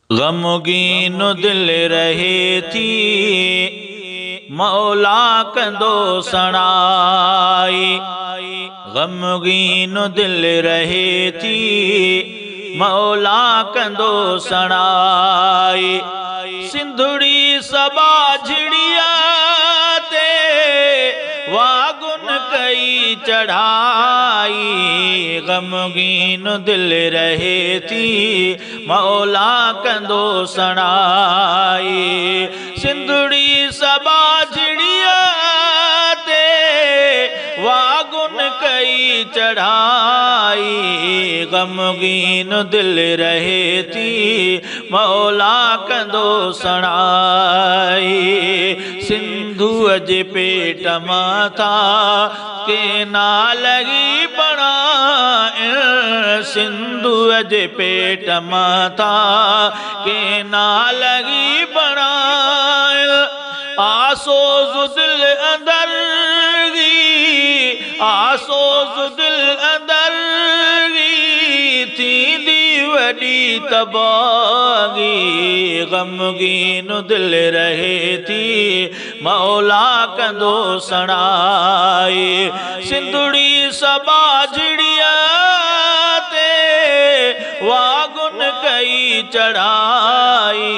ग़मगीन दिल रहे थी मौला कंदो सणाई। ग़मगीन दिल रहे थी मौला कंदो सणाई। सिंधुड़ी सबा झिड़िया ते वागुन कई चढ़ाई। ग़मगीन दिल रहे थी मौला कंदो सणाई। सिंधुड़ी सबा झिड़िया ते वागुन कई चढ़ाई। ग़मगीन दिल रहे थी मौला कंदो सणाई। सिंधुअ जे पेट माथा के ना लगी बणाइण। सिंधुअ जे पेट माथा के ना लगी बणाइण। आसोज़ दिल अंदर आसोज़ दिल अंदर थींदी वॾी तबाही। ग़मगीन दिल रहे थी मौला कंदो सणाई। सिंधुड़ी सबा झिड़िया ते वागुन कई चढ़ाई।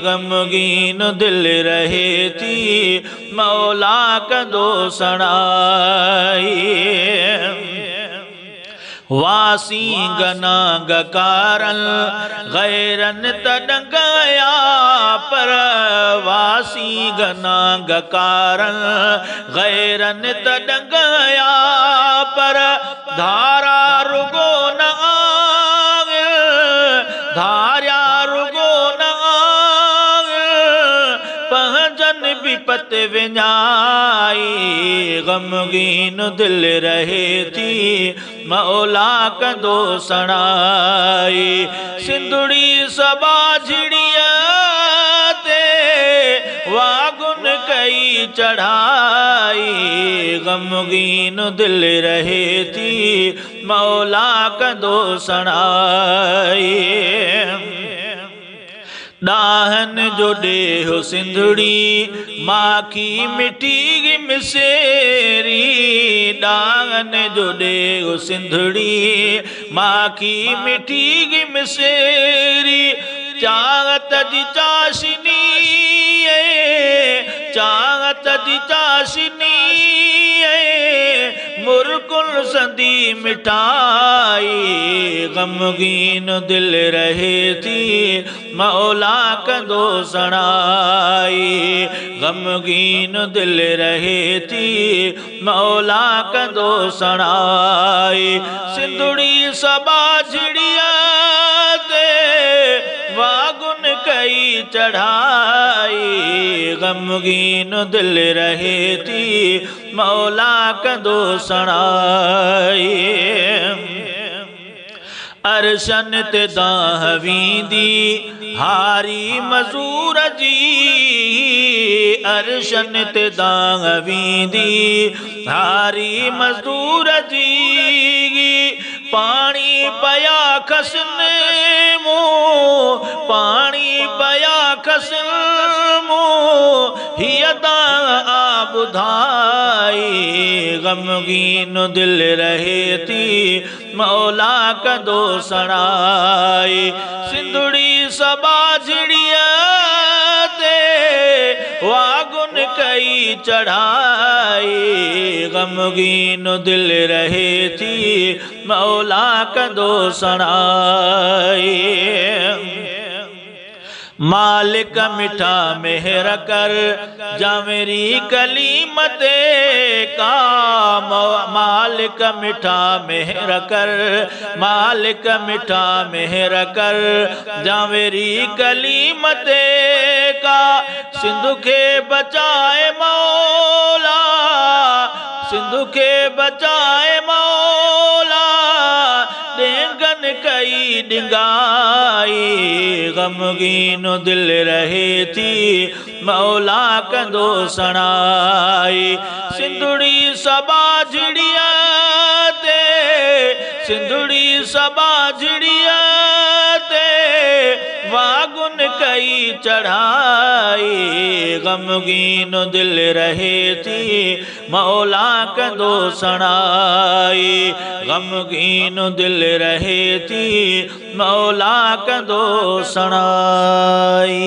ग़मगीन दिल रहे थी मौला कंदो सणाई। वासी गना गकारन गैरन तडंगया पर। वासी गना गकारन गैरन तडंगया पर। धारा रुगो न आगे धार्या रुगो न आगे पहजन विपत विञाई। ग़मगीन दिल रहे थी मौला कंदो सणाई। सिंधुड़ी सबा झिड़िया ते वागुन कई चढ़ाई। ग़मगीन दिल रहे थी मौला कंदो सणाई। डाहन जो ॾेहो सिंधुड़ी माखी मिठी मिसेरी। डाहन जो ॾेहो सिंधुड़ी माखी मिठी मिसेरी। चाहत जी चाशनी चाहत जी चाशनी मुरकुल संदी मिठाई। ग़मगीन दिल रहे थी मौला कंदो सणाई। ग़मगीन दिल रहे थी मौला कंदो सणाई। सिंधुड़ी सबा झिड़िया ते वागुन कई चढ़ाई। ग़मगीन दिल रहे थी मौला कंदो सणाई। अरशन ते दाह वींदी हारी मज़ूर जी। अरशन ते दाह वींदी हारी मज़ूर जी। पानी पया खसने मूं पानी पया खसने मूं हिय दाह ॿुधाई। ग़मगीन दिल रहे थी मौला कंदो सणाई। सिंधुड़ी सबा झिड़िया ते वागुन कई चढ़ाई। ग़मगीन दिल रहे थी मौला कंदो सणाई। मालिक मिठा मेहर कर जावेरी कलीमत का। मालिक मिठा मेहर कर मालिक मिठा मेहर कर जावेरी कलीमत का। सिंधु के बचाए मौला सिंधु के बचाए मौला। डेंगन कई डिंगाई। ग़मगीन दिल रहे थी मौला कंदो सणाई। सिंधुड़ी सबा झिड़िया ते सिंधुड़ी सबा झिड़िया ते वागुन कई चढ़ाई, गमगीन दिल रहे थी मौला कदो सणाई, गमगीन दिल रहे थी मौला कदो सणाई।